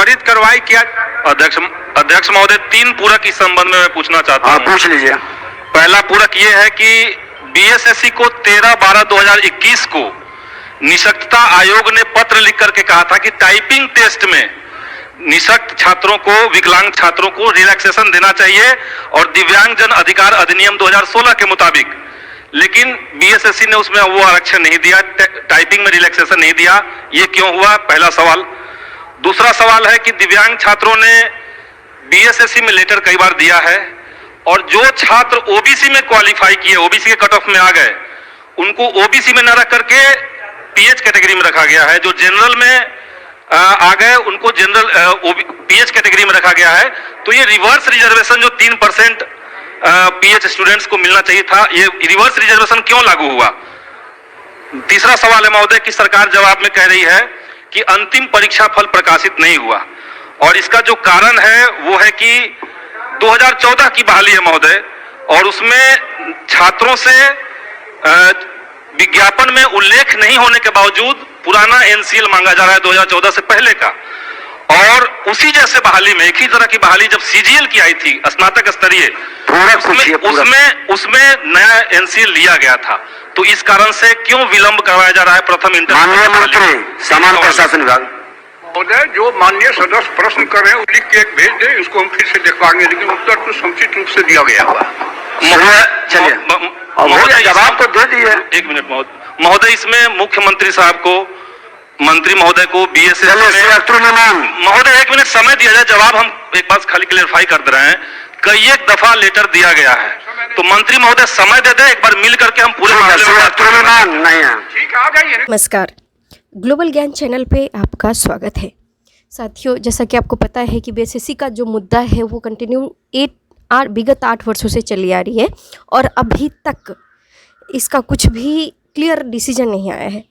त्वरित कार्रवाई किया। अध्यक्ष महोदय, 3 पूरक इस संबंध में मैं पूछना चाहता हूँ। पूछ लीजिए। पहला पूरक ये है कि बीएसएससी को 13/12/2021 को निशक्तता आयोग ने पत्र लिख करके कहा था कि टाइपिंग टेस्ट में निशक्त छात्रों को, विकलांग छात्रों को रिलैक्सेशन देना चाहिए और दिव्यांगजन अधिकार अधिनियम 2016 के मुताबिक, लेकिन बीएसएससी ने उसमें वो आरक्षण नहीं दिया, टाइपिंग में रिलैक्सेशन नहीं दिया। ये क्यों हुआ? पहला सवाल। दूसरा सवाल है कि दिव्यांग छात्रों ने बीएसएससी में लेटर कई बार दिया है और जो छात्र ओबीसी में क्वालिफाई किए, ओबीसी के कट ऑफ में आ गए, उनको ओबीसी में न रख करके पीएच कैटेगरी में रखा गया है। जो जनरल में आ गए उनको जनरल पीएच कैटेगरी में रखा गया है। तो ये रिवर्स रिजर्वेशन जो 3% पीएच स्टूडेंट्स को मिलना चाहिए था, ये रिवर्स रिजर्वेशन क्यों लागू हुआ? तीसरा सवाल है महोदय कि सरकार जवाब में कह रही है कि अंतिम परीक्षा फल प्रकाशित नहीं हुआ और इसका जो कारण है वो है कि 2014 की बहाली है महोदय, और उसमें छात्रों से विज्ञापन में उल्लेख नहीं होने के बावजूद पुराना एनसीएल मांगा जा रहा है 2014 से पहले का। और उसी जैसे बहाली में, एक ही तरह की बहाली जब सीजीएल की आई थी स्नातक स्तरीय, उसमें नया एनसीएल लिया गया था। तो इस कारण से क्यों विलंब करवाया जा रहा है प्रथम इंटर? माननीय मंत्री समान प्रशासन विभाग महोदय, जो माननीय सदस्य प्रश्न कर रहे हैं लिख के एक भेज दे, इसको हम फिर से दिखवाएंगे, लेकिन उत्तर तो समुचित रूप से दिया गया हुआ। चलिए जवाब तो दे दिए। एक मिनट महोदय, इसमें मुख्यमंत्री साहब को, मंत्री महोदय को बीएसएससी महोदय, 1 मिनट समय दिया जाए, जवाब हम एक बात खाली क्लियरफाई कर दे रहे हैं। कई एक दफा लेटर दिया गया है, तो मंत्री महोदय समय दे दे, एक बार मिल करके हम पूरे नमस्कार, ग्लोबल ज्ञान चैनल पे आपका स्वागत है। साथियों, जैसा कि आपको पता है कि बीएसएससी का जो मुद्दा है वो कंटिन्यू विगत 8 वर्षों से चली आ रही है और अभी तक इसका कुछ भी क्लियर डिसीजन नहीं आया है।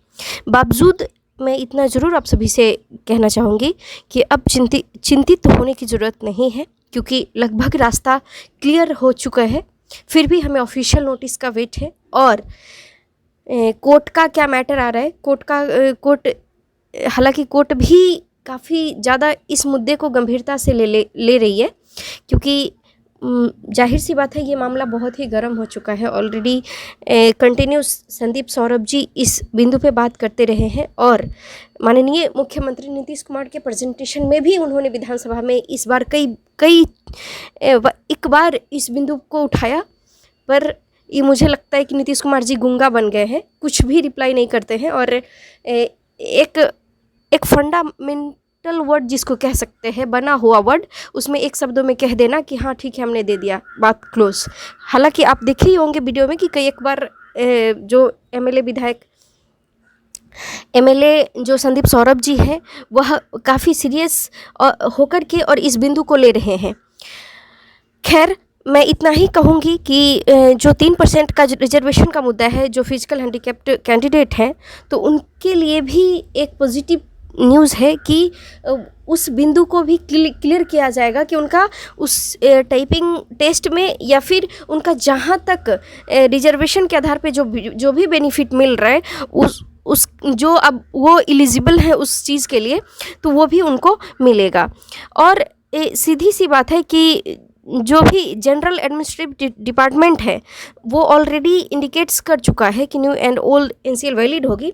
बावजूद मैं इतना ज़रूर आप सभी से कहना चाहूँगी कि अब चिंतित होने की ज़रूरत नहीं है, क्योंकि लगभग रास्ता क्लियर हो चुका है। फिर भी हमें ऑफिशियल नोटिस का वेट है और कोर्ट का क्या मैटर आ रहा है। कोर्ट हालांकि कोर्ट भी काफ़ी ज़्यादा इस मुद्दे को गंभीरता से ले रही है, क्योंकि जाहिर सी बात है ये मामला बहुत ही गर्म हो चुका है। ऑलरेडी कंटिन्यूस संदीप सौरभ जी इस बिंदु पे बात करते रहे हैं और माननीय मुख्यमंत्री नीतीश कुमार के प्रेजेंटेशन में भी उन्होंने विधानसभा में इस बार एक बार इस बिंदु को उठाया, पर ये मुझे लगता है कि नीतीश कुमार जी गूंगा बन गए हैं, कुछ भी रिप्लाई नहीं करते हैं और एक फंडामेंटल वर्ड जिसको कह सकते हैं, बना हुआ वर्ड, उसमें एक शब्दों में कह देना कि हाँ ठीक है हमने दे दिया, बात क्लोज। हालांकि आप देखे ही होंगे वीडियो में कि कई एक बार जो एमएलए जो संदीप सौरभ जी हैं वह काफ़ी सीरियस होकर के और इस बिंदु को ले रहे हैं। खैर, मैं इतना ही कहूँगी कि जो 3% का रिजर्वेशन का मुद्दा है, जो फिजिकल हैंडीकैप्ड कैंडिडेट हैं, तो उनके लिए भी एक पॉजिटिव न्यूज़ है कि उस बिंदु को भी क्लियर किया जाएगा कि उनका उस टाइपिंग टेस्ट में या फिर उनका जहाँ तक रिजर्वेशन के आधार पे जो भी बेनिफिट मिल रहा है उस जो अब वो एलिजिबल है उस चीज़ के लिए, तो वो भी उनको मिलेगा। और सीधी सी बात है कि जो भी जनरल एडमिनिस्ट्रेटिव डिपार्टमेंट है वो ऑलरेडी इंडिकेट्स कर चुका है कि new and old NCL valid होगी,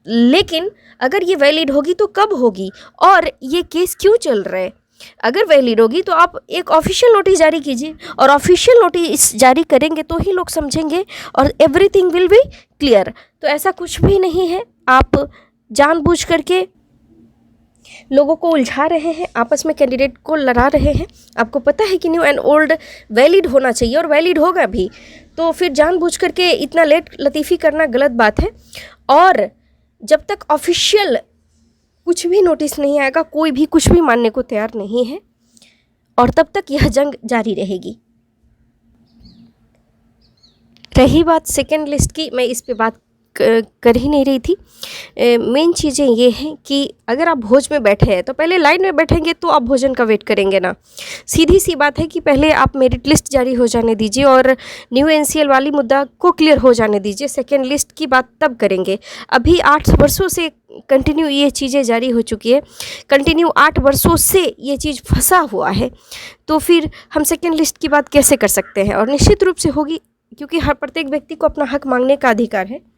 लेकिन अगर ये वैलिड होगी तो कब होगी और ये केस क्यों चल रहा है? अगर वैलिड होगी तो आप एक ऑफिशियल नोटिस जारी कीजिए, और ऑफिशियल नोटिस जारी करेंगे तो ही लोग समझेंगे और एवरीथिंग विल बी क्लियर। तो ऐसा कुछ भी नहीं है, आप जानबूझ करके लोगों को उलझा रहे हैं, आपस में कैंडिडेट को लड़ा रहे हैं। आपको पता है कि न्यू एंड ओल्ड वैलिड होना चाहिए और वैलिड होगा भी, तो फिर जानबूझ करके इतना लेट लतीफ़ी करना गलत बात है। और जब तक ऑफिशियल कुछ भी नोटिस नहीं आएगा, कोई भी कुछ भी मानने को तैयार नहीं है और तब तक यह जंग जारी रहेगी। रही बात सेकेंड लिस्ट की, मैं इस पे बात कर ही नहीं रही थी। मेन चीज़ें ये हैं कि अगर आप भोज में बैठे हैं तो पहले लाइन में बैठेंगे तो आप भोजन का वेट करेंगे ना। सीधी सी बात है कि पहले आप मेरिट लिस्ट जारी हो जाने दीजिए और न्यू एनसीएल वाली मुद्दा को क्लियर हो जाने दीजिए, सेकेंड लिस्ट की बात तब करेंगे। अभी 8 वर्षों से कंटिन्यू ये चीज़ें जारी हो चुकी है, कंटिन्यू 8 वर्षों से ये चीज़ फंसा हुआ है, तो फिर हम सेकेंड लिस्ट की बात कैसे कर सकते हैं? और निश्चित रूप से होगी, क्योंकि हर प्रत्येक व्यक्ति को अपना हक मांगने का अधिकार है।